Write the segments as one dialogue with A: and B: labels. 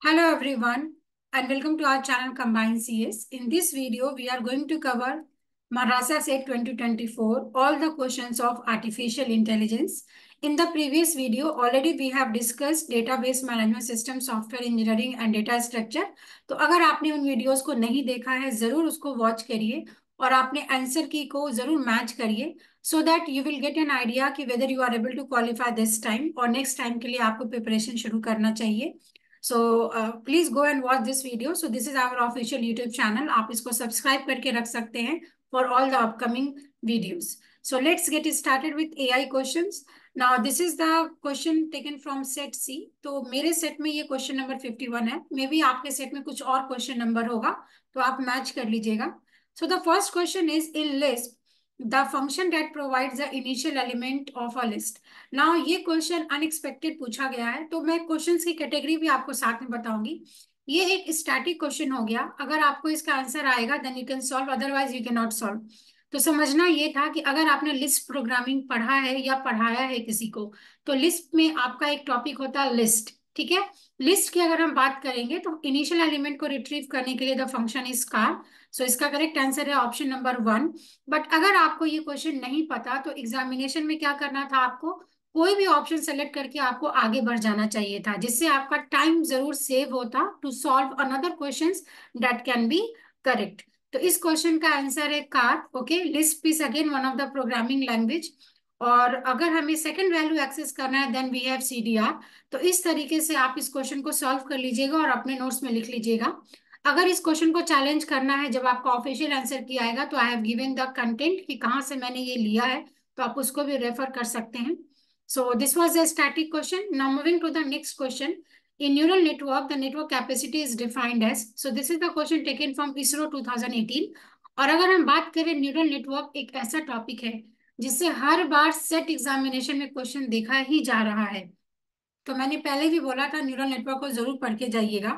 A: Hello everyone and welcome to our channel Combined CS. In this video, we are going to cover Madrasa Set 2024, all the questions of artificial intelligence. In the previous video, already we have discussed database management system, software engineering and data structure. तो अगर आपने उन videos को नहीं देखा है, जरूर उसको वॉच करिए और आपने आंसर की को जरूर मैच करिए so that you will get an idea कि whether you are able to qualify this time और next time के लिए आपको प्रिपरेशन शुरू करना चाहिए. So please go and watch this video. So this is our official YouTube channel. आप इसको सब्सक्राइब करके रख सकते हैं for all the upcoming videos. So let's get started with AI questions. Now this is the question taken from set C. तो मेरे set में ये क्वेश्चन नंबर 51 है. मे बी आपके सेट में कुछ और क्वेश्चन नंबर होगा तो आप मैच कर लीजिएगा. So the first question is in list the function that provides the initial element of a list. Now ये क्वेश्चन अनएक्सपेक्टेड पूछा गया है तो मैं क्वेश्चंस की कैटेगरी भी आपको साथ में बताऊंगी. ये एक स्टैटिक क्वेश्चन हो गया. अगर आपको इसका आंसर आएगा then you can solve, otherwise you can not solve. तो समझना ये था कि अगर आपने लिस्ट प्रोग्रामिंग पढ़ा है या पढ़ाया है किसी को, तो लिस्ट में आपका एक टॉपिक होता है लिस्ट. ठीक है. लिस्ट की अगर हम बात करेंगे तो इनिशियल एलिमेंट को रिट्रीव करने के लिए द फंक्शन इज कार. सो इसका करेक्ट आंसर है ऑप्शन नंबर 1. बट अगर आपको ये क्वेश्चन नहीं पता तो एग्जामिनेशन में क्या करना था, आपको कोई भी ऑप्शन सेलेक्ट करके आपको आगे बढ़ जाना चाहिए था, जिससे आपका टाइम जरूर सेव होता to solve another questions that can be correct. तो इस क्वेश्चन का आंसर है car. Okay. List is again one of the programming language. और अगर हमें सेकंड वैल्यू एक्सेस करना है देन वी हैव सीडीआर. तो इस तरीके से आप इस क्वेश्चन को सॉल्व कर लीजिएगा और अपने नोट्स में लिख लीजिएगा. अगर इस क्वेश्चन को चैलेंज करना है जब आपका ऑफिशियल आंसर किया आएगा तो I have given the content कि कहाँ से मैंने ये लिया है, तो आप उसको भी रेफर कर सकते हैं. So this was a static question. Now moving to the next question. In neural network, the network capacity is defined as. So this is the question taken from ISRO 2018. और अगर हम बात करें न्यूरल नेटवर्क एक ऐसा topic है जिससे हर बार set examination में क्वेश्चन देखा ही जा रहा है. तो मैंने पहले भी बोला था न्यूरल नेटवर्क को जरूर पढ़ के जाइएगा.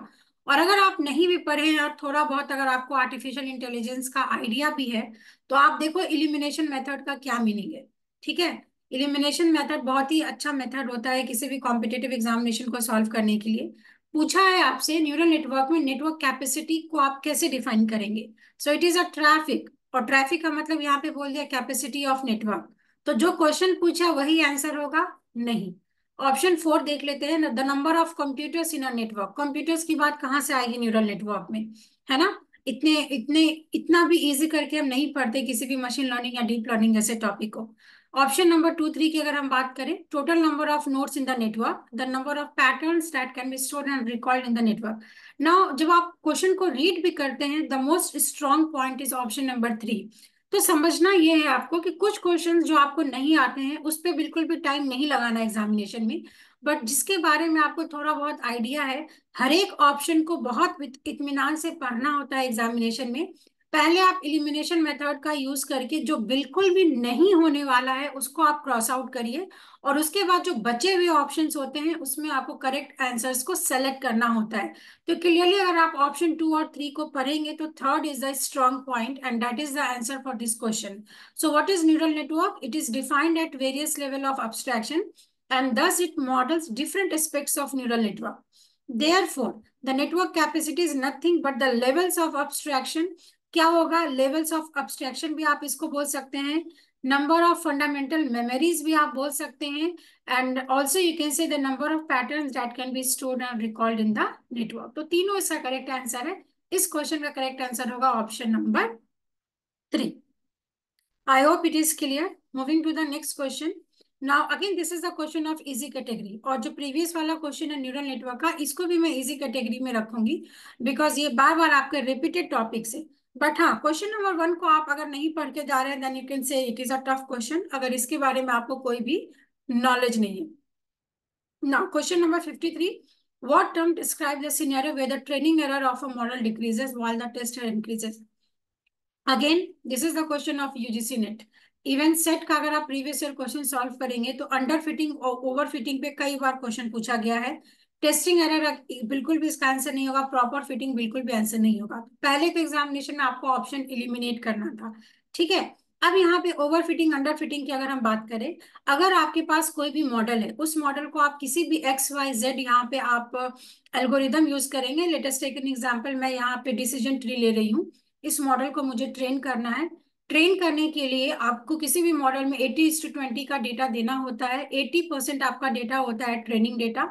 A: और अगर आप नहीं भी पढ़े हैं और थोड़ा बहुत अगर आपको आर्टिफिशियल इंटेलिजेंस का आइडिया भी है तो आप देखो इलिमिनेशन मेथड का क्या मीनिंग है. ठीक है. इलिमिनेशन मेथड बहुत ही अच्छा मेथड होता है किसी भी कॉम्पिटिटिव एग्जामिनेशन को सॉल्व करने के लिए. पूछा है आपसे न्यूरल नेटवर्क में नेटवर्क कैपेसिटी को आप कैसे डिफाइन करेंगे. सो इट इज अ ट्रैफिक, और ट्रैफिक का मतलब यहाँ पे बोल दिया कैपेसिटी ऑफ नेटवर्क. तो जो क्वेश्चन पूछा वही आंसर होगा? नहीं. ऑप्शन 4 देख लेते हैं. The number of computers in a network. Computers की बात कहाँ से आएगी न्यूरल नेटवर्क में, है ना. इतने इतने इतना भी इजी करके हम नहीं पढ़ते किसी भी मशीन लर्निंग या डीप लर्निंग जैसे टॉपिक को. ऑप्शन नंबर 2 3 की अगर हम बात करें, total number of nodes in the network, the number of patterns that can be stored and recalled in the network. Now जब आप क्वेश्चन को रीड भी करते हैं the most strong point is option number 3. तो समझना ये है आपको कि कुछ क्वेश्चंस जो आपको नहीं आते हैं उस पर बिल्कुल भी टाइम नहीं लगाना एग्जामिनेशन में, बट जिसके बारे में आपको थोड़ा बहुत आइडिया है, हर एक ऑप्शन को बहुत इत्मीनान से पढ़ना होता है एग्जामिनेशन में. पहले आप इलिमिनेशन मेथड का यूज करके जो बिल्कुल भी नहीं होने वाला है उसको आप क्रॉस आउट करिए, और उसके बाद जो बचे हुए ऑप्शंस होते हैं उसमें आपको करेक्ट आंसर्स को सेलेक्ट करना होता है. तो क्लियरली अगर आप ऑप्शन 2 और 3 को पढ़ेंगे तो third is the strong point and that is the answer for this question. So what is neural network? It is defined at various level of abstraction and thus it models different aspects of neural network. Therefore, the network capacity is nothing but the levels of abstraction. क्या होगा? Levels of abstraction भी आप इसको बोल सकते हैं. Number of fundamental memories भी आप बोल सकते हैं. एंड ऑल्सो यू कैन से the number of patterns that can be stored and recalled in the network. तो तीनों इसका करेक्ट आंसर है. इस क्वेश्चन का करेक्ट आंसर होगा option number 3. I hope it is clear. Moving to the next question. Now again this is the question of easy category. और जो previous वाला question है न्यूरल नेटवर्क का, इसको भी मैं easy category में रखूंगी because ये बार बार आपके repeated topics है. बट हाँ, क्वेश्चन नंबर 1 को आप अगर नहीं पढ़ के जा रहे हैं then you can say it is a tough question, अगर इसके बारे में आपको कोई भी नॉलेज नहीं है. Now question number 53. What term describes the scenario where the training error of a model decreases while the test error increases? Again this is the question of UGC net. Even set का अगर आप previous year question solve करेंगे तो under fitting और over fitting पे कई बार question पूछा गया है. टेस्टिंग एरर बिल्कुल भी इसका आंसर नहीं होगा. प्रॉपर फिटिंग बिल्कुल भी आंसर नहीं होगा. पहले के एग्जामिनेशन में आपको ऑप्शन इलिमिनेट करना था. ठीक है. अब यहाँ पे ओवर फिटिंग अंडर फिटिंग की अगर हम बात करें, अगर आपके पास कोई भी मॉडल है, उस मॉडल को आप किसी भी XYZ यहाँ पे आप एल्गोरिदम यूज करेंगे। लेटेस्ट टेक एन एग्जांपल, मैं यहाँ पे डिसीजन ट्री ले रही हूँ, इस मॉडल को मुझे ट्रेन करना है। ट्रेन करने के लिए आपको किसी भी मॉडल में 80:20 का डेटा देना होता है। 80% आपका डेटा होता है ट्रेनिंग डेटा,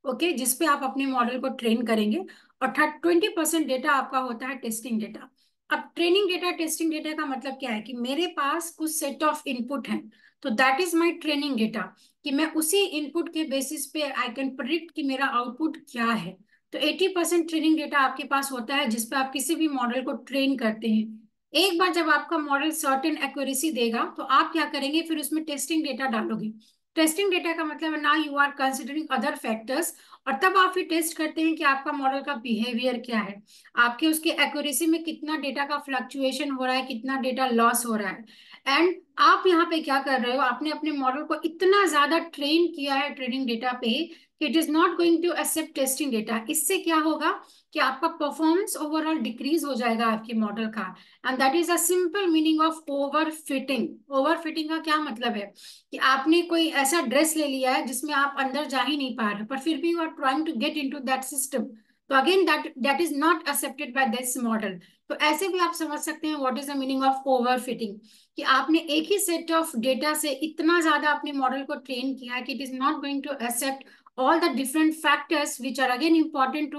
A: ओके, जिसपे आप अपने मॉडल को ट्रेन करेंगे, और 20% डेटा आपका होता है टेस्टिंग डेटा। अब ट्रेनिंग डेटा टेस्टिंग डेटा का मतलब क्या है कि मेरे पास कुछ सेट ऑफ इनपुट हैं, तो that is my training data, कि मैं उसी इनपुट के बेसिस पे आई कैन प्रिडिक्ट कि मेरा आउटपुट क्या है। तो 80% ट्रेनिंग डेटा आपके पास होता है जिसपे आप किसी भी मॉडल को ट्रेन करते हैं। एक बार जब आपका मॉडल सर्टेन एक्यूरेसी देगा तो आप क्या करेंगे, फिर उसमें टेस्टिंग डेटा डालोगे। टेस्टिंग डेटा का मतलब है ना, you are considering other factors, और तब आप फिर टेस्ट करते हैं कि आपका मॉडल का बिहेवियर क्या है, आपके उसके एक्यूरेसी में कितना डेटा का फ्लक्चुएशन हो रहा है, कितना डेटा लॉस हो रहा है। एंड आप यहाँ पे क्या कर रहे हो, आपने अपने मॉडल को इतना ज्यादा ट्रेन किया है ट्रेनिंग डेटा पे कि it is not going to accept testing data. इससे क्या होगा कि आपका परफॉर्मेंस ओवरऑल डिक्रीज हो जाएगा आपके मॉडल का। And that is a simple meaning of over fitting. Over fitting का क्या मतलब है कि आपने कोई ऐसा ड्रेस ले लिया है जिसमें आप अंदर जा ही नहीं पा रहे, पर फिर भी you are trying to get into that system. तो again that is not accepted by this model. तो ऐसे भी आप समझ सकते हैं what is the meaning of over fitting, कि आपने एक ही सेट ऑफ डेटा से इतना ज्यादा अपने मॉडल को ट्रेन किया है कि it is not going to accept all the different factors which are again important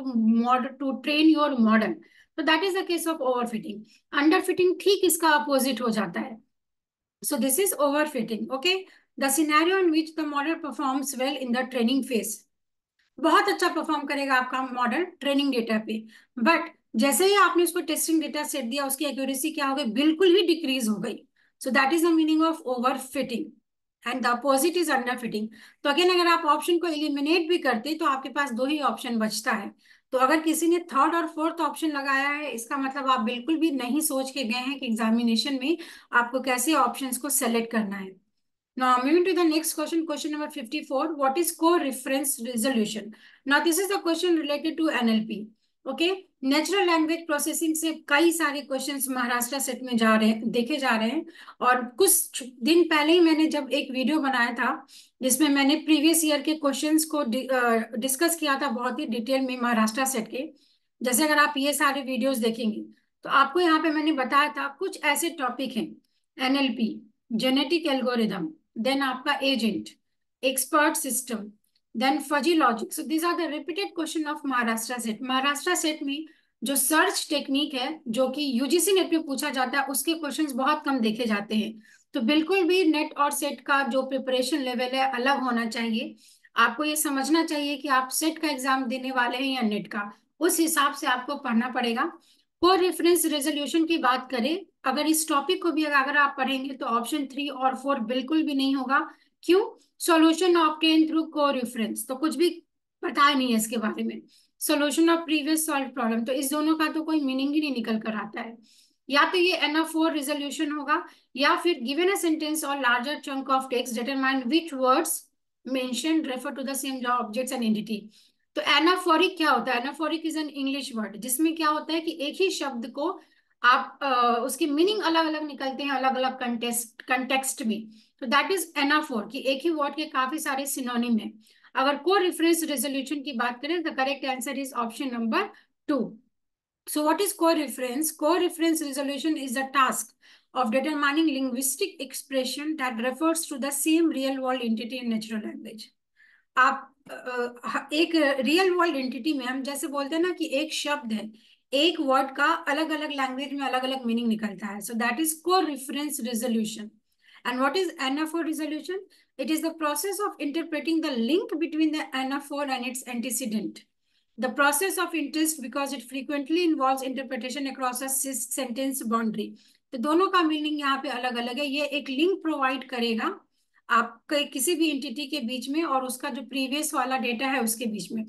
A: to train your model. So that is the case of overfitting. Underfitting ठीक इसका opposite हो जाता है. So this is overfitting. Okay, the scenario in which the model performs well in the training phase. बहुत अच्छा perform करेगा आपका model training data पे, बट जैसे ही आपने उसको टेस्टिंग डेटा सेट दिया, उसकी एक्यूरेसी क्या हो गई, बिल्कुल ही डिक्रीज हो गई। सो that is the meaning of over fitting, and the opposite is under fitting. तो अगेन अगर आप ऑप्शन को एलिमिनेट भी करते तो आपके पास दो ही ऑप्शन बचता है। तो अगर किसी ने थर्ड और फोर्थ ऑप्शन लगाया है, इसका मतलब आप बिल्कुल भी नहीं सोच के गए हैं कि एग्जामिनेशन में आपको कैसे ऑप्शंस को सेलेक्ट करना है। Now, moving to the next question, question number 54. What is co-reference resolution? Now, this is the question related to NLP. Okay, natural language processing से कई सारे क्वेश्चंस महाराष्ट्र सेट में जा रहे हैं, देखे जा रहे हैं। और कुछ दिन पहले ही मैंने जब एक वीडियो बनाया था जिसमें मैंने प्रीवियस ईयर के क्वेश्चंस को डिस्कस किया था बहुत ही डिटेल में महाराष्ट्र सेट के। जैसे अगर आप ये सारे वीडियोस देखेंगे तो आपको यहाँ पे मैंने बताया था कुछ ऐसे टॉपिक हैं, NLP, जेनेटिक एल्गोरिदम, देन आपका agent, expert system, then fuzzy logic. So these are the repeated question of Maharashtra SET. Maharashtra SET में जो सर्च टेक्निक है जो कि यूजीसी नेट पे पूछा जाता है, उसके क्वेश्चंस बहुत कम देखे जाते हैं। तो बिल्कुल भी नेट और सेट का जो प्रिपरेशन लेवल है अलग होना चाहिए। आपको ये समझना चाहिए कि आप सेट का एग्जाम देने वाले हैं या नेट का, उस हिसाब से आपको पढ़ना पड़ेगा। को रेफरेंस रेजोल्यूशन की बात करें, अगर इस टॉपिक को भी अगर आप पढ़ेंगे तो ऑप्शन 3 और 4 बिल्कुल भी नहीं होगा। क्यों? सॉल्यूशन ऑब्टेन थ्रू को रेफरेंस, तो कुछ भी पता नहीं है इसके बारे में। Solution of previous solve problem, तो इस दोनों का तो कोई मीनिंग ही नहीं निकल कर आता है। या तो ये NF4 रेजोल्यूशन होगा, या फिर गिवन अ सेंटेंस और larger chunk of text determine which words mentioned refer to the same objects and entity. तो एनाफोरिक क्या होता है? Anaphoric is an English word जिसमें क्या होता है कि एक ही शब्द को आप उसकी मीनिंग अलग अलग निकलते हैं अलग अलग कंटेक्स्ट में। तो दैट इज एनाफोर, कि एक ही वर्ड के काफी सारे सिनोनिम है। अगर को रेफरेंस रेजोल्यूशन की बात करें, the correct answer is option number 2। So what is co-reference? Co-reference resolution is the task of determining linguistic expression that refers to the same real world entity in natural language. आप एक real world entity में, हम जैसे बोलते हैं ना कि एक शब्द है, एक वर्ड का अलग अलग लैंग्वेज में अलग अलग मीनिंग निकलता है। So that is coreference resolution. And what is anaphor resolution? It is the process of interpreting the link between the anaphor and its antecedent, the process of interest because it frequently involves interpretation across a sentence boundary। तो दोनों का meaning यहाँ पे अलग अलग है। ये एक लिंक प्रोवाइड करेगा आपके किसी भी एंटिटी के बीच में और उसका जो प्रीवियस वाला डेटा है उसके बीच में।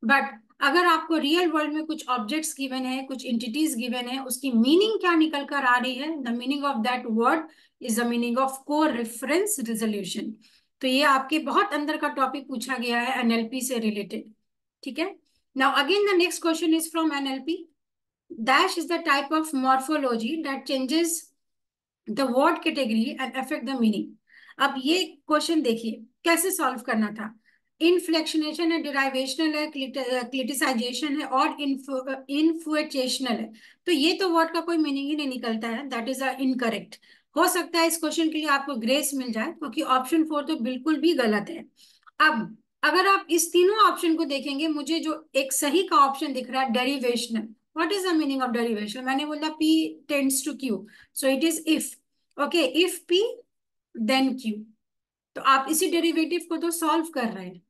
A: बट अगर आपको रियल वर्ल्ड में कुछ ऑब्जेक्ट्स गिवन है, कुछ एंटिटीज गिवन है, उसकी मीनिंग क्या निकल कर आ रही है, the meaning of that word is the meaning of को रेफरेंस रेजोल्यूशन। तो ये आपके बहुत अंदर का टॉपिक पूछा गया है NLP से रिलेटेड। ठीक है। Now again the next question is from NLP. Dash is the type of morphology that changes the word category and affect the meaning. अब ये क्वेश्चन देखिए कैसे सॉल्व करना था। इनफ्लेक्शनेशन है, डिराइवेशनल है, क्लिटिसाइजेशन है और इन्फ्लुएटेशनल है। तो ये तो वर्ड का कोई मीनिंग ही नहीं निकलता है, दैट इज इनकरेक्ट। हो सकता है इस क्वेश्चन के लिए आपको ग्रेस मिल जाए क्योंकि ऑप्शन 4 तो बिल्कुल भी गलत है। अब अगर आप इस तीनों ऑप्शन को देखेंगे, मुझे जो एक सही का ऑप्शन दिख रहा है derivational. What is the meaning of derivation? मैंने बोला P tends to Q, so it is if. Okay, if P then Q। तो आप इसी डेरिवेटिव को तो सॉल्व कर रहे हैं।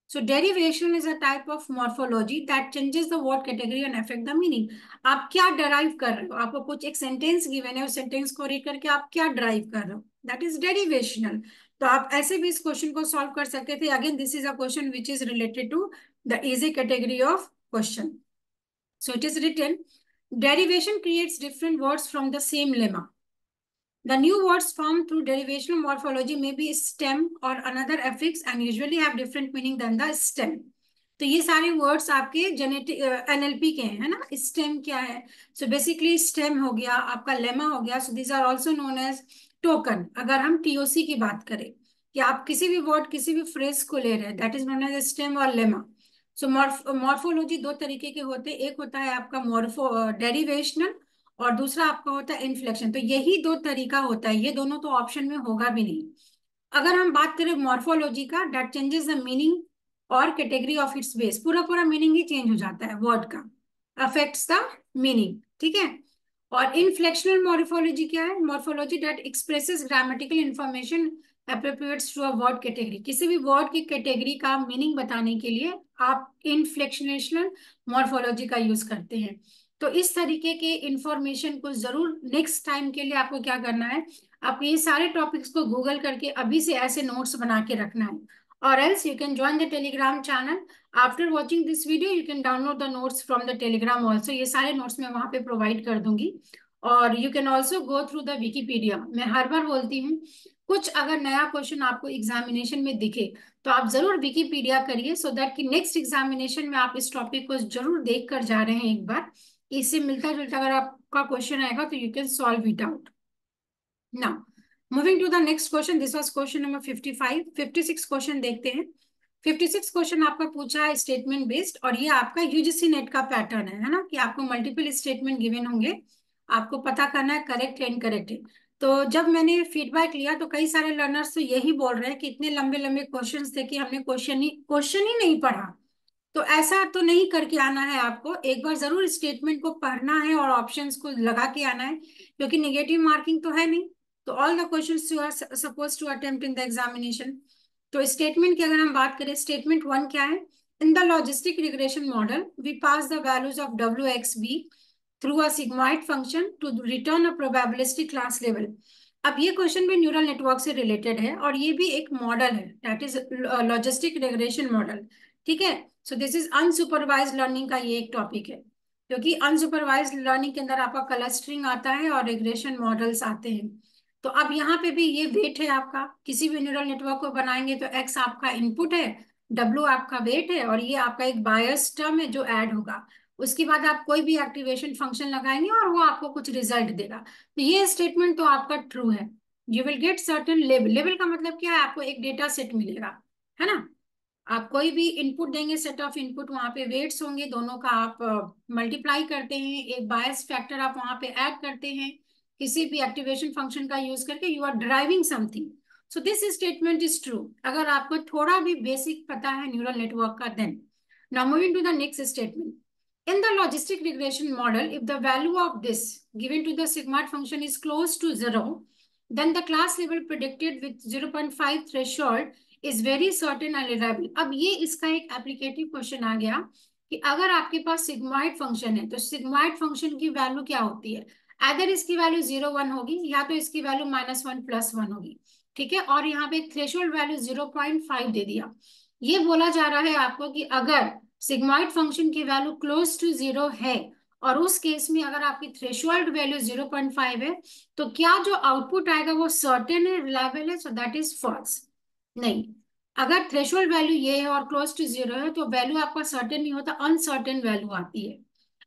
A: So derivation is a type of morphology that changes the word category and affect the meaning. आप क्या डराइव कर रहे हो? आपको कुछ एक सेंटेंस गिवन है, उस सेंटेंस को रीड करके आप क्या डराइव कर रहे हो, दैट इज डेरिवेशनल। तो आप ऐसे भी इस क्वेश्चन को सॉल्व कर सकते थे। Again this is a question which is related to the easy category of question. So it is written, derivation creates different words from the same lemma. The new words formed through derivational morphology may be stem or another affix and usually have different meaning than the stem. तो ये सारे words आपके genetic NLP के हैं, है ना। Stem क्या है? सो बेसिकली स्टेम हो गया, आपका लेमा हो गया। So these are also known as token. अगर हम टीओसी की बात करें कि आप किसी भी वर्ड किसी भी फ्रेज को ले रहे हैं, that is known as stem और लेमा। सो मॉर्फोलॉजी दो तरीके के होते हैं, एक होता है आपका मॉर्फो डेरिवेशनल और दूसरा आपका होता है इन्फ्लेक्शन। तो यही दो तरीका होता है, ये दोनों तो ऑप्शन में होगा भी नहीं। अगर हम बात करें मॉर्फोलॉजी का, दैट चेंजेस द मीनिंग और कैटेगरी ऑफ इट्स बेस। पूरा पूरा मीनिंग ही चेंज हो जाता है वर्ड का, अफेक्ट्स द मीनिंग, ठीक है। और इनफ्लेक्शनल मॉर्फोलॉजी क्या है? Morphology that expresses grammatical information appropriates to a word category. किसी भी वर्ड की कैटेगरी का मीनिंग बताने के लिए आप इनफ्लेक्शनल मॉर्फोलॉजी का यूज करते हैं। तो इस तरीके के इंफॉर्मेशन को जरूर नेक्स्ट टाइम के लिए आपको क्या करना है, आप ये सारे टॉपिक्स को गूगल करके अभी से ऐसे नोट्स बना के रखना है। और else you can join the Telegram channel. After watching this video you can download the notes from the Telegram also. ये सारे नोट्स मैं वहां पे प्रोवाइड कर दूंगी। और you can also go through the Wikipedia. मैं हर बार बोलती हूँ, कुछ अगर नया क्वेश्चन आपको एग्जामिनेशन में दिखे तो आप जरूर विकीपीडिया करिए, सो दैट कि नेक्स्ट एग्जामिनेशन में आप इस टॉपिक को जरूर देख कर जा रहे हैं एक बार। इससे मिलता जुलता अगर आपका क्वेश्चन आएगा तो you can solve it out. Now, moving to the next question, this was question number 55. 56 question देखते हैं। 56 क्वेश्चन आपका पूछा है स्टेटमेंट बेस्ड, और ये आपका यूजीसी नेट का पैटर्न है ना, कि आपको मल्टीपल स्टेटमेंट गिवन होंगे, आपको पता करना है करेक्ट है इनकरेक्ट है। तो जब मैंने फीडबैक लिया तो कई सारे लर्नर्स तो यही बोल रहे हैं कि इतने लंबे लंबे क्वेश्चंस थे कि हमने क्वेश्चन ही नहीं पढ़ा। तो ऐसा तो नहीं करके आना है, आपको एक बार जरूर स्टेटमेंट को पढ़ना है और ऑप्शंस को लगा के आना है, क्योंकि नेगेटिव मार्किंग तो है नहीं। तो all the questions you are suppose to attempt in the examination. तो स्टेटमेंट की अगर हम बात करें, स्टेटमेंट 1 क्या है? In the logistic regression model we pass the values of W X B through a sigmoid function to return a probabilistic class level. अब ये क्वेश्चन भी न्यूरल नेटवर्क से रिलेटेड है और ये भी एक मॉडल है, that is logistic regression model, ठीक है। So this is unsupervised learning का ये एक टॉपिक है, क्योंकि अनसुपरवाइज्ड लर्निंग के अंदर आपका क्लस्टरिंग आता है और रिग्रेशन मॉडल्स आते हैं। तो अब यहाँ पे भी ये वेट है आपका, किसी भी न्यूरल नेटवर्क को बनाएंगे तो एक्स आपका इनपुट है, डब्ल्यू आपका वेट है, और ये आपका एक बायस टर्म है जो ऐड होगा। उसके बाद आप कोई भी एक्टिवेशन फंक्शन लगाएंगे और वो आपको कुछ रिजल्ट देगा। तो ये स्टेटमेंट तो आपका ट्रू है। You will get certain level. Level का मतलब क्या है? आपको एक डेटा सेट मिलेगा, है ना। आप कोई भी इनपुट देंगे, सेट ऑफ इनपुट, वहां पे वेट्स होंगे, दोनों का आप मल्टीप्लाई करते हैं, एक बायस फैक्टर आप वहां पे ऐड करते हैं, किसी भी एक्टिवेशन फंक्शन का यूज करके you are driving something. So this statement is true अगर आपको थोड़ा भी बेसिक पता है न्यूरल नेटवर्क का। Then now moving to the next statement. In the logistic regression model, if the value of this given to the sigmoid function is close to 0, then the class level predicted with 0.5 threshold is very certain and reliable. अब ये इसका एक एप्लीकेटिव question आ गया कि अगर आपके पास sigmoid function है तो सिग्मॉइड फंक्शन की वैल्यू क्या होती है? अगर इसकी वैल्यू 0 1 होगी या तो इसकी वैल्यू -1 +1 होगी, ठीक है। और यहाँ पे थ्रेशोल्ड वैल्यू 0.5 दे दिया। ये बोला जा रहा है आपको कि अगर सिग्मॉइड फंक्शन की वैल्यू क्लोज टू 0 है और उस केस में अगर आपकी थ्रेशोल्ड वैल्यू 0.5 है, तो क्या जो आउटपुट आएगा वो सर्टेन है, रिलायबल है? So that is false. नहीं, अगर थ्रेशोल्ड वैल्यू ये है और क्लोज टू 0 है तो वैल्यू आपका सर्टेन नहीं होता, अनसर्टेन वैल्यू आती है।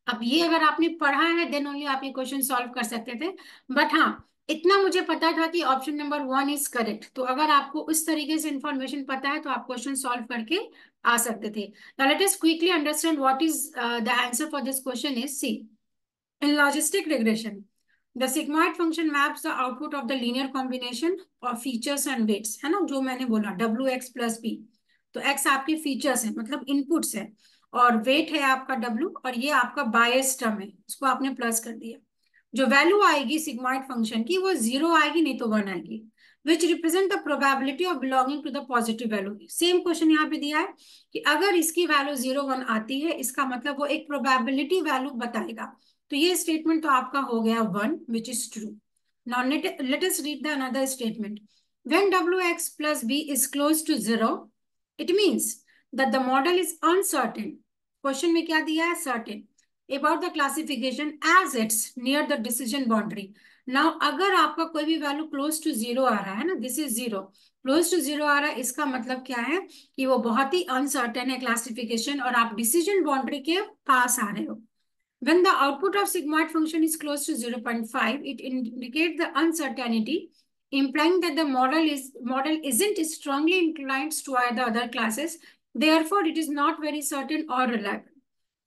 A: अब ये अगर आपने पढ़ा है देन ओनली आप ये क्वेश्चन सॉल्व कर सकते थे। बट हाँ, इतना मुझे पता था कि ऑप्शन नंबर 1 इज करेक्ट। तो अगर आपको इस तरीके से इंफॉर्मेशन पता है तो आप क्वेश्चन सॉल्व करके आ सकते थे। Now let us quickly understand what is the answer for this question is C. In logistic regression, the sigmoid function maps the output of the linear combination of features and weights, है ना, जो मैंने बोला w x plus b। तो x आपके features है, मतलब inputs है, और वेट है आपका w, और ये आपका बायस टर्म है, इसको आपने प्लस कर दिया। जो वैल्यू आएगी सिग्मॉइड फंक्शन की वो 0 आएगी, नहीं तो 1 आएगी, which represent the probability of belonging to the positive value. Same question यहाँ पे दिया है कि अगर इसकी वैल्यू 0 1 आती है, इसका मतलब वो एक प्रोबेबिलिटी वैल्यू बताएगा। तो ये स्टेटमेंट तो आपका हो गया 1, which is true. Now let us read the another statement. When wx plus b is close to 0, it means that the model is uncertain। Question में क्या दिया है? Certain about the classification as it's near the decision boundary। now अगर आपका कोई भी value close to 0 आ रहा है ना, दिस इज 0, क्लोज टू 0 आ रहा है, इसका मतलब क्या है कि वो बहुत ही अनसर्टेन है क्लासिफिकेशन, और आप डिसीजन बाउंड्री के पास आ रहे हो। When the output of sigmoid function is close to 0.5, it indicates the uncertainty, implying that the model isn't strongly inclined toward the other classes. Therefore, it is not very certain or reliable.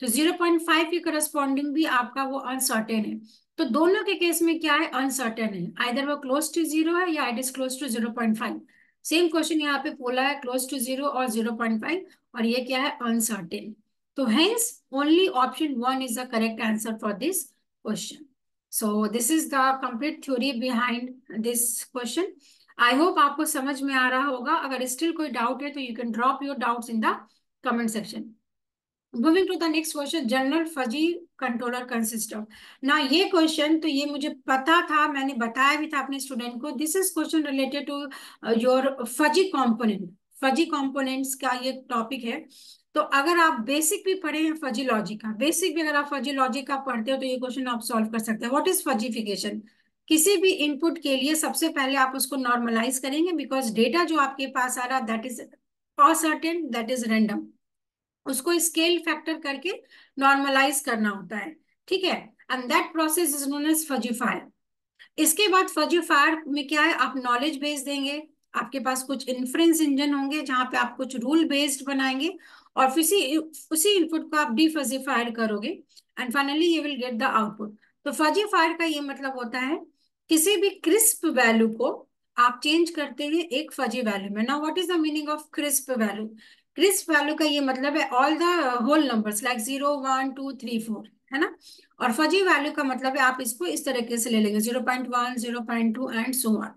A: तो 0.5 के corresponding भी आपका वो uncertain है। तो दोनों के case में क्या है? अनसर्टेन है, आइदर वो क्लोज टू 0 है या it is close to 0.5। Same question यहाँ पे बोला है क्लोज टू 0 और 0.5, और ये क्या है? Uncertain. So hence only option 1 is the correct answer for this question. So this is the complete theory behind this question. I hope आपको समझ में आ रहा होगा। अगर still कोई doubt है तो you can drop your doubts in the comment section. Moving to the next question, general fuzzy controller consist of। ना ये क्वेश्चन तो ये मुझे पता था, मैंने बताया भी था अपने स्टूडेंट को। This is question related to your fuzzy component. Fuzzy components का ये टॉपिक है। तो अगर आप बेसिक भी पढ़े हैं फजी लॉजिक का, बेसिक भी अगर आप फजी लॉजिक का पढ़ते हो तो ये क्वेश्चन आप सॉल्व कर सकते हैं। What is fuzzification? किसी भी इनपुट के लिए सबसे पहले आप उसको नॉर्मलाइज करेंगे, बिकॉज डेटा जो आपके पास आ रहा that is uncertain, that is random, उसको स्केल फैक्टर करके नॉर्मलाइज करना होता है, ठीक है। And that process is known as fuzzifier. इसके बाद फजीफायर में क्या है? आप नॉलेज बेस्ड देंगे, आपके पास कुछ इन्फ्रेंस इंजन होंगे जहां पे आप कुछ रूल बेस्ड बनाएंगे, और फिर उसी इनपुट को आप डिफजीफायर करोगे, and finally you will get the output. तो फजीफायर का ये मतलब होता है किसी भी क्रिस्प वैल्यू को आप चेंज करते हैं एक फजी वैल्यू में। Now what is the meaning of crisp value? Crisp value का ये मतलब है all the whole numbers like 0 1 2 3 4, है ना। और फजी वैल्यू का मतलब है आप इसको इस तरीके से ले लेंगे 0.1 0.2 एंड सो ऑन।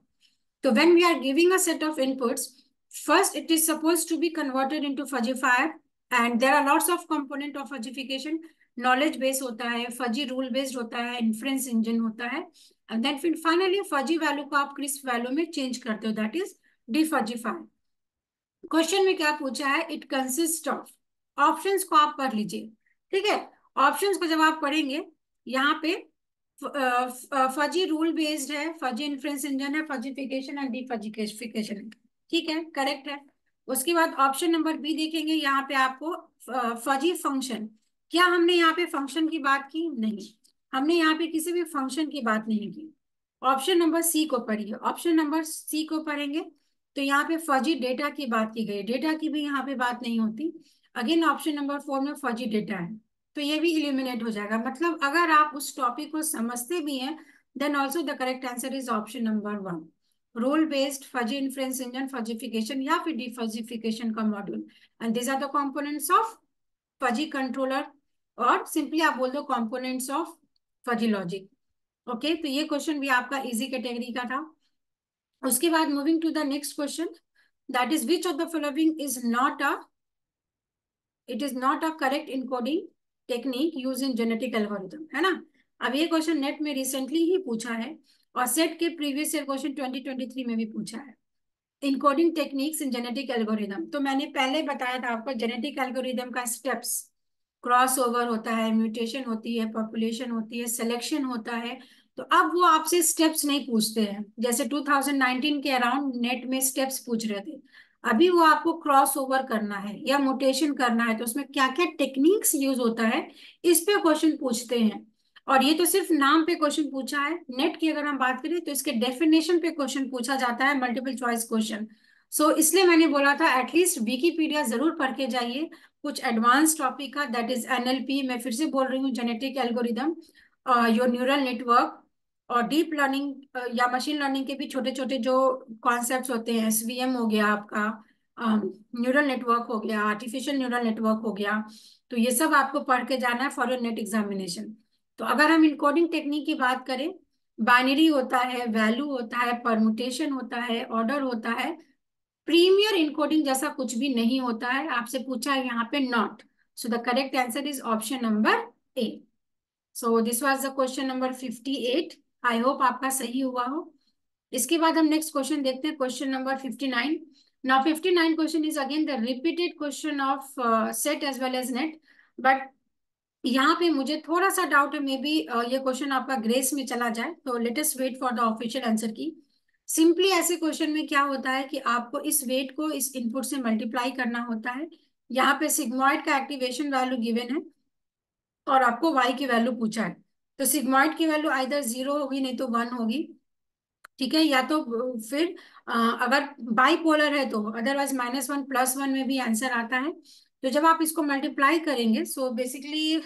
A: तो when we are giving a set of inputs, first it is suppose to be converted into fuzzifier, and there are lots of component of fuzzification. Knowledge base होता है, फजी रूल बेस्ड होता है, inference engine होता है, and then फिर finally fuzzy value को आप crisp value में चेंज करते हो, दैट इज डिफजीफायर। क्वेश्चन में क्या पूछा है? It consist of. ऑप्शंस को आप पढ़ लीजिए, ठीक है। ऑप्शंस को जब आप पढ़ेंगे, यहाँ पे फजी रूल बेस्ड है, फजी इन्फ्रेंस इंजन है, फजीफिकेशन एंड डिफजीफिकेशन है, ठीक है, करेक्ट है। उसके बाद ऑप्शन नंबर बी देखेंगे, यहाँ पे आपको फजी फंक्शन। क्या हमने यहाँ पे फंक्शन की बात की? नहीं, हमने यहाँ पे किसी भी फंक्शन की बात नहीं की। ऑप्शन नंबर सी को पढ़िए। ऑप्शन नंबर सी को पढ़ेंगे तो यहाँ पे फजी डेटा की बात की गई, डेटा की भी यहाँ पे बात नहीं होती। अगेन ऑप्शन नंबर 4 में फजी डेटा है, तो ये भी इलिमिनेट हो जाएगा। मतलब अगर आप उस टॉपिक को समझते भी हैं, then also the correct answer is option number 1, rule based fuzzy inference engine, fuzzification या फिर डिफजीफिकेशन का module, and these are the components of fuzzy controller, और सिंपली आप बोल दो components of fuzzy logic. Okay, तो ये क्वेश्चन भी आपका इजी कैटेगरी का था। उसके बाद moving to the next question, that is which of the following is not a, it is not a correct encoding technique use in genetic algorithm, है ना। अब ये क्वेश्चन नेट में रिसेंटली ही पूछा है, और सेट के प्रीवियस ईयर क्वेश्चन 2023 में भी पूछा है। Encoding techniques in genetic algorithm, तो मैंने पहले बताया था आपको जेनेटिक एल्गोरिथम का स्टेप्स, क्रॉस ओवर होता है, म्यूटेशन होती है, पॉपुलेशन होती है, सिलेक्शन होता है। तो अब वो आपसे स्टेप्स नहीं पूछते हैं, जैसे 2019 के अराउंड नेट में स्टेप्स पूछ रहे थे। अभी वो आपको क्रॉस ओवर करना है या म्यूटेशन करना है, तो उसमें क्या क्या टेक्निक्स यूज होता है, इस पे क्वेश्चन पूछते हैं। और ये तो सिर्फ नाम पे क्वेश्चन पूछा है। नेट की अगर हम बात करें तो इसके डेफिनेशन पे क्वेश्चन पूछा जाता है, मल्टीपल चॉइस क्वेश्चन। सो इसलिए मैंने बोला था एटलीस्ट विकीपीडिया जरूर पढ़ के जाइए कुछ एडवांस टॉपिक का, दैट इज एनएलपी। मैं फिर से बोल रही हूँ, genetic algorithm, your neural network, और डीप लर्निंग या मशीन लर्निंग के भी छोटे छोटे जो कॉन्सेप्ट्स होते हैं, एसवीएम हो गया आपका, न्यूरल नेटवर्क हो गया, आर्टिफिशियल न्यूरल नेटवर्क हो गया। तो ये सब आपको पढ़ के जाना है फॉर योर नेट एग्जामिनेशन। तो अगर हम इनकोडिंग टेक्निक की बात करें, बाइनरी होता है, वैल्यू होता है, परमुटेशन होता है, ऑर्डर होता है। प्रीमियर इनकोडिंग जैसा कुछ भी नहीं होता है। आपसे पूछा है यहाँ पे not, so the correct answer is option number A. So this was the question number 58। I hope आपका सही हुआ हो। इसके बाद हम नेक्स्ट क्वेश्चन देखते हैं, question number 59। Now 59 question is again the repeated question of set as well as net, but यहाँ पे मुझे थोड़ा सा डाउट है, मे बी ये क्वेश्चन आपका ग्रेस में चला जाए, तो let us wait for the official answer की। सिंपली ऐसे क्वेश्चन में क्या होता है कि आपको इस वेट को इस इनपुट से मल्टीप्लाई करना होता है। यहाँ पे सिग्मॉइड का एक्टिवेशन वैल्यू गिवन है और आपको वाई की वैल्यू पूछा है। तो सिग्मॉइड की वैल्यू आइदर 0 होगी, नहीं तो 1 होगी, ठीक है। या तो फिर अगर बाइपोलर है तो अदरवाइज -1 +1 में भी आंसर आता है। तो जब आप इसको मल्टीप्लाई करेंगे, so basically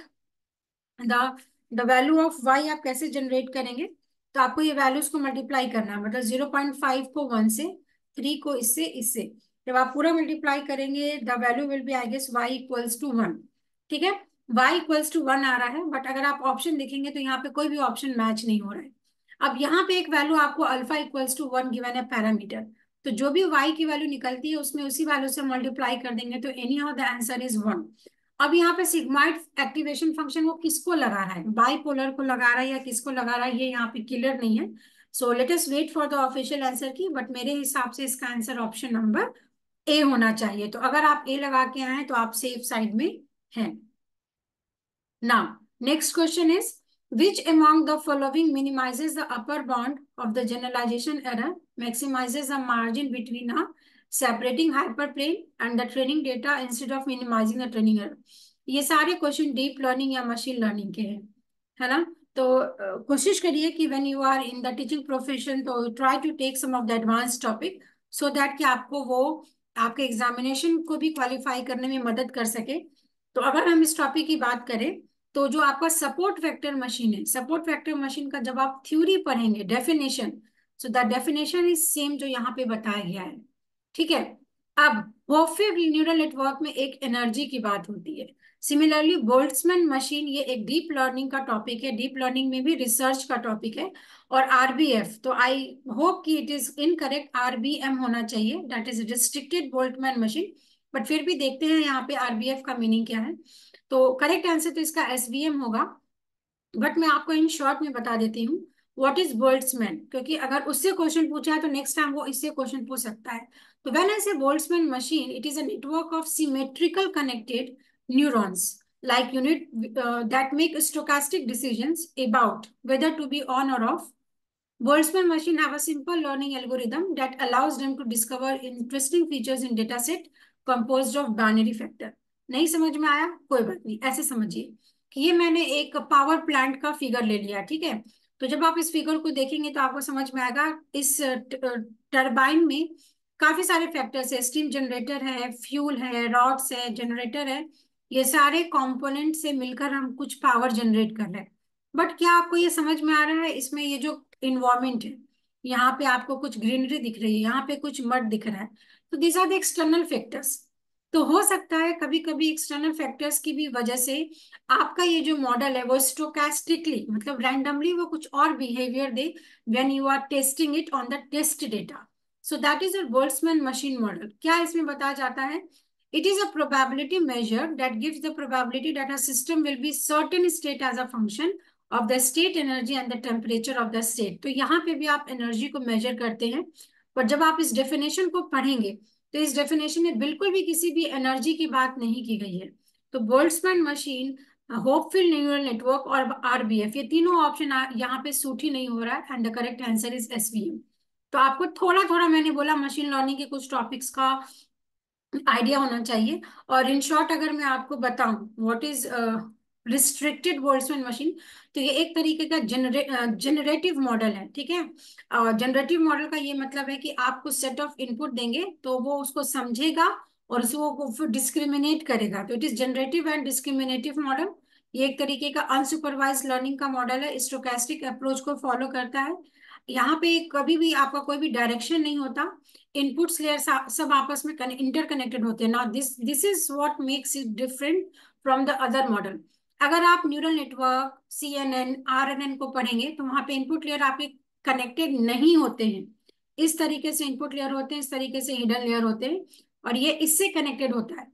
A: the the value of y आप कैसे जनरेट करेंगे, तो आपको ये वैल्यूज को मल्टीप्लाई करना है, मतलब 0.5 को 1 से, 3 को इससे। जब आप पूरा मल्टीप्लाई करेंगे, the value will be I guess y equals to 1, ठीक है। वाई इक्वल्स टू 1 आ रहा है, बट अगर आप ऑप्शन देखेंगे तो यहाँ पे कोई भी ऑप्शन मैच नहीं हो रहा है। अब यहाँ पे एक वैल्यू आपको अल्फा इक्वल्स टू 1 गिवन है, पैरामीटर। तो जो भी वाई की वैल्यू निकलती है उसमें उसी वैल्यू से मल्टीप्लाई कर देंगे, तो any how the answer is 1। अब यहाँ पे सिग्माइड एक्टिवेशन फंक्शन वो किसको लगा रहा है, बाइपोलर को लगा रहा है या किसको लगा रहा है, ये यहाँ पे क्लियर नहीं है। So let us wait for the official answer की, बट मेरे हिसाब से इसका आंसर ऑप्शन नंबर ए होना चाहिए। तो अगर आप ए लगा के आए तो आप सेफ साइड में हैं। Now, next question is, which among the following minimizes the upper bound of the generalization error, maximizes the margin between a separating hyperplane and the training data instead of minimizing the training error? ये सारे question deep learning या machine learning के हैं, है ना। तो कोशिश करिए कि when you are in the teaching profession, तो try to take some of the advance topic, so that कि आपको वो आपके एग्जामिनेशन को भी क्वालिफाई करने में मदद कर सके। तो अगर हम इस टॉपिक की बात करें, तो जो आपका सपोर्ट वेक्टर मशीन है, सपोर्ट वेक्टर मशीन का जब आप थ्योरी पढ़ेंगे, definition, so the definition is same जो यहाँ पे बताया गया है, ठीक है। अब होपफुल न्यूरल नेटवर्क में एक एनर्जी की बात होती है। सिमिलरली बोल्ट्जमैन मशीन ये एक डीप लर्निंग का टॉपिक है, डीप लर्निंग में भी रिसर्च का टॉपिक है। और आरबीएफ, तो आई होप कि इट इज इनकरेक्ट, आरबीएम होना चाहिए, that is restricted Boltzmann machine. But फिर भी देखते हैं यहाँ पे आरबीएफ का मीनिंग क्या है। तो करेक्ट आंसर तो इसका एसवीएम होगा। बट मैं आपको इन शॉर्ट में बता देती हूँ व्हाट इज बोल्ट्जमैन, क्योंकि अगर उससे क्वेश्चन पूछा है तो नेक्स्ट टाइम वो इससे क्वेश्चन पूछ सकता है। तो व्हेन आई से Boltzmann machine, it is a network of symmetrical connected neurons like unit that make stochastic decisions about whether to be on or off. Boltzmann machine have a simple learning algorithm that allows them to discover interesting features in data set composed of binary factor. नहीं समझ में आया, कोई बात नहीं, ऐसे समझिए कि ये मैंने एक पावर प्लांट का फिगर ले लिया, ठीक है। तो जब आप इस फिगर को देखेंगे तो आपको समझ में आएगा, इस टरबाइन में काफी सारे फैक्टर्स है, स्टीम जनरेटर है, फ्यूल है, रॉड्स है, जनरेटर है। ये सारे कंपोनेंट से मिलकर हम कुछ पावर जनरेट कर रहे हैं। बट क्या आपको ये समझ में आ रहा है, इसमें ये जो इन्वायरमेंट है, यहाँ पे आपको कुछ ग्रीनरी दिख रही है, यहाँ पे कुछ मड दिख रहा है, तो these are the external factors. तो हो सकता है कभी कभी एक्सटर्नल फैक्टर्स की भी वजह से आपका ये जो मॉडल है वो स्टोकास्टिकली, मतलब रैंडमली वो कुछ और बिहेवियर दे when you are testing it on the test data. So that is a Boltzmann machine model. क्या इसमें बताया जाता है, it is a probability measure that gives the probability that a system will be certain state as a function of the state energy and the temperature of the state। तो यहाँ पे भी आप एनर्जी को मेजर करते हैं, पर जब आप इस डेफिनेशन को पढ़ेंगे तो इस डेफिनेशन में बिल्कुल भी किसी भी एनर्जी की बात नहीं की गई है। तो Boltzmann machine, hopeful neural network और आरबीएफ, ये तीनों ऑप्शन यहाँ पे सूट ही नहीं हो रहा है, and the correct answer is SVM. तो आपको थोड़ा थोड़ा मैंने बोला मशीन लर्निंग के कुछ टॉपिक्स का आइडिया होना चाहिए। और इन शॉर्ट अगर मैं आपको बताऊं what is restricted Boltzmann machine, तो ये एक तरीके का जनरेटिव मॉडल है, ठीक है। जनरेटिव मॉडल का ये मतलब है कि आप कुछ सेट ऑफ इनपुट देंगे तो वो उसको समझेगा और उसको फिर डिस्क्रिमिनेट करेगा, तो it is generative and discriminative model. ये एक तरीके का अनसुपरवाइज लर्निंग का मॉडल है, स्टोकेस्टिक अप्रोच को फॉलो करता है। यहाँ पे कभी भी आपका कोई भी डायरेक्शन नहीं होता, इनपुट्स लेयर सब आपस में इंटरकनेक्टेड होते हैं। Now this is what makes it different from the other model. अगर आप न्यूरल नेटवर्क, CNN, RNN को पढ़ेंगे तो वहां पे इनपुट लेयर आपके कनेक्टेड नहीं होते हैं। इस तरीके से इनपुट लेयर होते हैं, इस तरीके से हिडन लेयर होते हैं, और ये इससे कनेक्टेड होता है।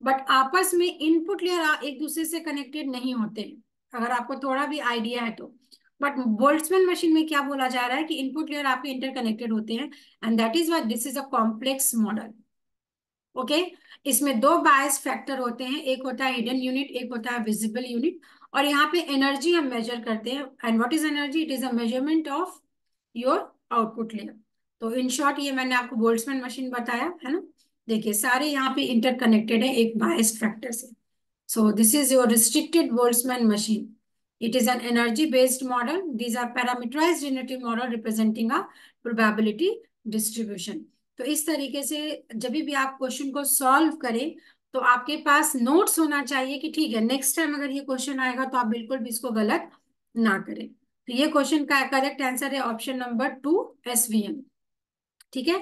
A: बट आपस में इनपुट लेयर एक दूसरे से कनेक्टेड नहीं होते हैं, अगर आपको थोड़ा भी आइडिया है तो। बट बोल्ट्जमैन मशीन में क्या बोला जा रहा है कि इनपुट लेयर आपके इंटरकनेक्टेड होते हैं, and that is why this is a complex model. Okay, इसमें दो बायस फैक्टर होते हैं, एक होता है हिडन यूनिट, एक होता है विजिबल यूनिट। और यहाँ पे एनर्जी हम मेजर करते हैं, and what is energy? It is a measurement of your output layer. तो इन शॉर्ट ये मैंने आपको बोल्ट्जमैन मशीन बताया है ना। देखिए सारे यहाँ पे इंटरकनेक्टेड है एक बायस्ड फैक्टर से। So this is your restricted Boltzmann machine. It is an energy-based model. These are parameterized generative model representing a probability distribution. तो इस तरीके से जब भी आप क्वेश्चन को सॉल्व करें तो आपके पास नोट्स होना चाहिए कि ठीक है नेक्स्ट टाइम अगर ये क्वेश्चन आएगा तो आप बिल्कुल भी इसको गलत ना करें। तो ये क्वेश्चन का करेक्ट आंसर है ऑप्शन नंबर 2, SVM। ठीक है,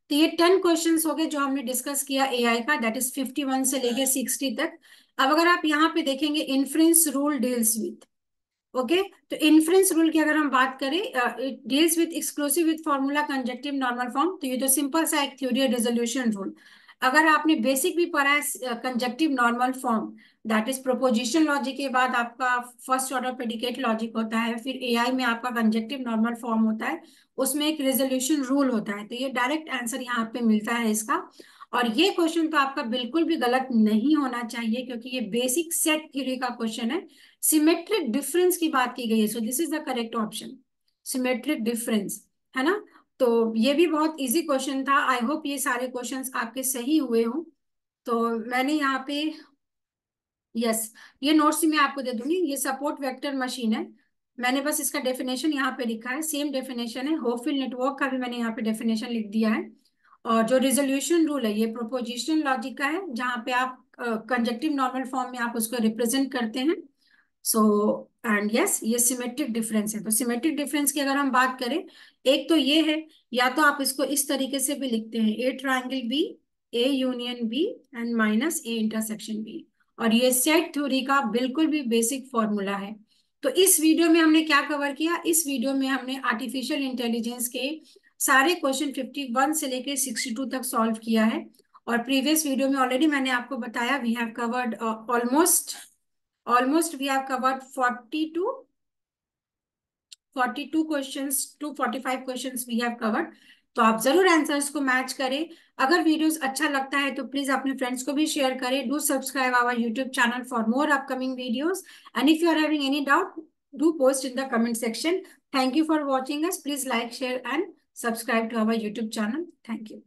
A: तो ये 10 क्वेश्चंस हो गए जो हमने डिस्कस किया एआई का, दैट इज 51 से लेके 60 तक। अब अगर आप यहाँ पे देखेंगे inference rule deals with, okay, तो इन्फ्रेंस रूल की अगर हम बात करें, it deals with exclusive with formula conjunctive normal form, तो ये तो सिंपल सा एक थ्योरी है रिजोल्यूशन रूल। अगर आपने बेसिक भी पढ़ा है conjunctive normal form, that is proposition logic के बाद आपका फर्स्ट ऑर्डर प्रेडिकेट लॉजिक होता है, फिर एआई में आपका कंजक्टिव नॉर्मल फॉर्म होता है, उसमें एक रिजोल्यूशन रूल होता है। तो ये डायरेक्ट आंसर यहाँ पे मिलता है इसका। और ये क्वेश्चन तो आपका बिल्कुल भी गलत नहीं होना चाहिए क्योंकि ये बेसिक सेट थ्योरी का क्वेश्चन है। सिमेट्रिक डिफरेंस की बात की गई है, so this is the correct option, symmetric difference, है ना। तो ये भी बहुत इजी क्वेश्चन था। आई होप ये सारे क्वेश्चंस आपके सही हुए हो। तो मैंने यहाँ पे यस, ये नोट्स मैं आपको दे दूंगी। ये सपोर्ट वेक्टर मशीन है, मैंने बस इसका डेफिनेशन यहाँ पे लिखा है, सेम डेफिनेशन है। होपफिल नेटवर्क का भी मैंने यहाँ पे डेफिनेशन लिख दिया है। और जो रिजोल्यूशन रूल है ये प्रोपोजिशनल लॉजिक का है, जहाँ पे आप कंजक्टिव नॉर्मल फॉर्म में आप उसको रिप्रेजेंट करते हैं। सो एंड यस, ये सिमेट्रिक डिफरेंस है। तो सिमेट्रिक डिफरेंस की अगर हम बात करें, एक तो ये है, या तो आप इसको इस तरीके से भी लिखते हैं, A triangle B, A union B and minus A intersection B. और ये सेट थ्योरी का बिल्कुल भी बेसिक फॉर्मूला है। तो इस वीडियो में हमने क्या कवर किया? इस वीडियो में हमने आर्टिफिशियल इंटेलिजेंस के सारे क्वेश्चन 51 से लेकर 62 तक सॉल्व किया है। और प्रीवियस वीडियो में ऑलरेडी मैंने आपको बताया, we have covered almost we have covered 42 questions to 45 questions we have covered. तो आप जरूर आंसर्स को मैच करें। अगर वीडियोस अच्छा लगता है तो प्लीज अपने फ्रेंड्स को भी शेयर करें। Do subscribe our YouTube channel for more upcoming videos, and if you are having any doubt do post in the comment section. Thank you for watching us, please like share and subscribe to our YouTube channel. Thank you.